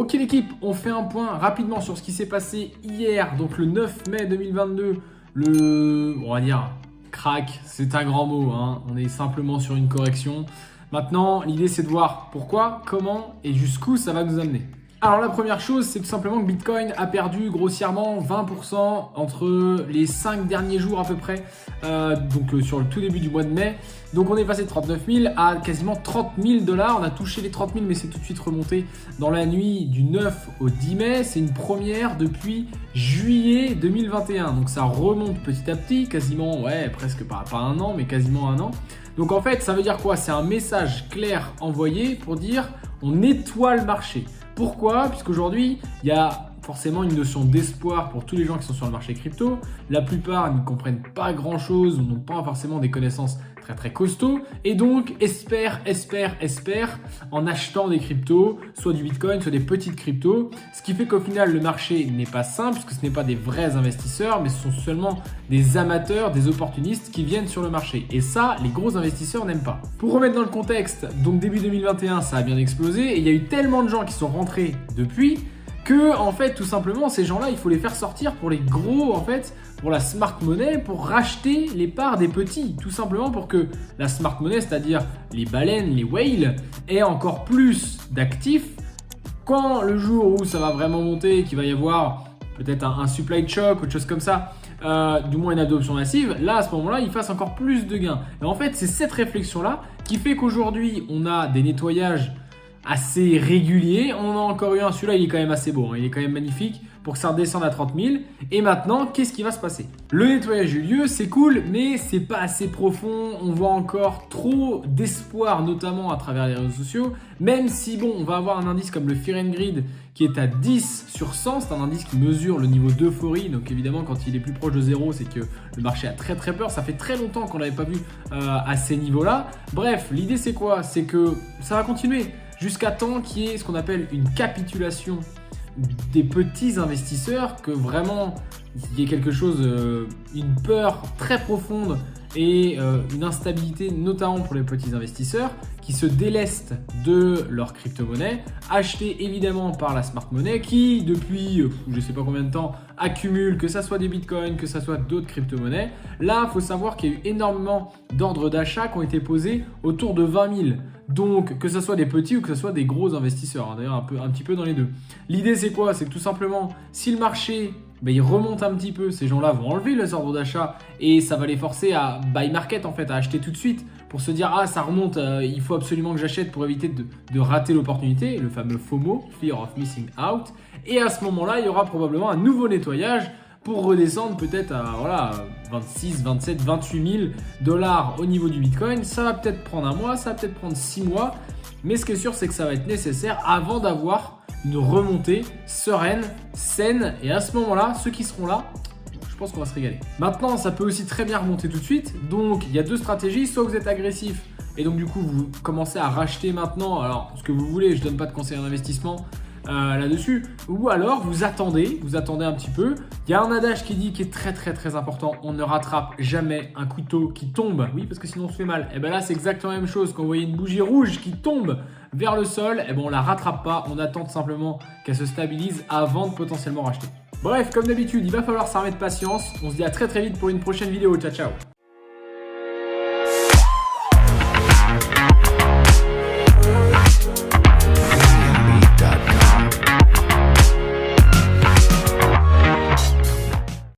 Ok l'équipe, on fait un point rapidement sur ce qui s'est passé hier, donc le 9 mai 2022, on va dire, crack, c'est un grand mot, hein. On est simplement sur une correction. Maintenant, l'idée c'est de voir pourquoi, comment et jusqu'où ça va nous amener. Alors la première chose, c'est tout simplement que Bitcoin a perdu grossièrement 20% entre les 5 derniers jours à peu près, sur le tout début du mois de mai. Donc on est passé de 39 000 à quasiment 30 000 $. On a touché les 30 000 mais c'est tout de suite remonté dans la nuit du 9 au 10 mai. C'est une première depuis juillet 2021. Donc ça remonte petit à petit, quasiment, presque pas un an, mais quasiment un an. Donc en fait, ça veut dire quoi? C'est un message clair envoyé pour dire on nettoie le marché. Pourquoi? Puisqu'aujourd'hui, il y a forcément une notion d'espoir pour tous les gens qui sont sur le marché crypto. La plupart ne comprennent pas grand-chose ou n'ont pas forcément des connaissances très costauds et donc espèrent en achetant des cryptos, soit du Bitcoin, soit des petites cryptos. Ce qui fait qu'au final, le marché n'est pas simple puisque ce n'est pas des vrais investisseurs, mais ce sont seulement des amateurs, des opportunistes qui viennent sur le marché. Et ça, les gros investisseurs n'aiment pas. Pour remettre dans le contexte, donc début 2021, ça a bien explosé et il y a eu tellement de gens qui sont rentrés depuis que, en fait, tout simplement, ces gens-là, il faut les faire sortir pour les gros, en fait, pour la smart money, pour racheter les parts des petits. Tout simplement pour que la smart money, c'est-à-dire les baleines, les whales, aient encore plus d'actifs quand le jour où ça va vraiment monter, qu'il va y avoir peut-être un supply shock ou autre chose comme ça, du moins une adoption massive, là, à ce moment-là, ils fassent encore plus de gains. Et en fait, c'est cette réflexion-là qui fait qu'aujourd'hui, on a des nettoyages assez régulier. On a encore eu un, celui-là il est quand même assez beau, hein. Il est quand même magnifique pour que ça redescende à 30 000. Et maintenant, qu'est-ce qui va se passer? Le nettoyage a eu lieu, c'est cool, mais c'est pas assez profond. On voit encore trop d'espoir, notamment à travers les réseaux sociaux. Même si, bon, on va avoir un indice comme le Fear and Greed qui est à 10 sur 100. C'est un indice qui mesure le niveau d'euphorie. Donc évidemment, quand il est plus proche de 0, c'est que le marché a très peur. Ça fait très longtemps qu'on l'avait pas vu à ces niveaux-là. Bref, l'idée c'est quoi? C'est que ça va continuer jusqu'à temps qu'il y ait ce qu'on appelle une capitulation des petits investisseurs, que vraiment il y ait quelque chose, une peur très profonde et une instabilité, notamment pour les petits investisseurs qui se délestent de leur crypto-monnaie, achetée évidemment par la smart money qui depuis je ne sais pas combien de temps accumule, que ça soit des bitcoins, que ça soit d'autres crypto-monnaies. Là, il faut savoir qu'il y a eu énormément d'ordres d'achat qui ont été posés autour de 20 000. Donc, que ce soit des petits ou que ce soit des gros investisseurs, hein, d'ailleurs un petit peu dans les deux. L'idée c'est quoi? C'est que tout simplement, si le marché il remonte un petit peu, ces gens-là vont enlever les ordres d'achat et ça va les forcer à buy market, en fait, à acheter tout de suite pour se dire ah ça remonte, il faut absolument que j'achète pour éviter de rater l'opportunité, le fameux FOMO, Fear of Missing Out. Et à ce moment-là, il y aura probablement un nouveau nettoyage pour redescendre peut-être à 26, 27, 28 000 $ au niveau du Bitcoin. Ça va peut-être prendre un mois, ça va peut-être prendre 6 mois, mais ce qui est sûr, c'est que ça va être nécessaire avant d'avoir une remontée sereine, saine. Et à ce moment-là, ceux qui seront là, je pense qu'on va se régaler. Maintenant, ça peut aussi très bien remonter tout de suite. Donc, il y a deux stratégies. Soit vous êtes agressif et donc du coup, vous commencez à racheter maintenant. Alors, ce que vous voulez, je ne donne pas de conseils d'investissement là-dessus. Ou alors, vous attendez un petit peu. Il y a un adage qui dit, qui est très important, on ne rattrape jamais un couteau qui tombe. Oui, parce que sinon on se fait mal. Et bien là, c'est exactement la même chose. Quand vous voyez une bougie rouge qui tombe vers le sol, et ben on la rattrape pas. On attend tout simplement qu'elle se stabilise avant de potentiellement racheter. Bref, comme d'habitude, il va falloir s'armer de patience. On se dit à très vite pour une prochaine vidéo. Ciao.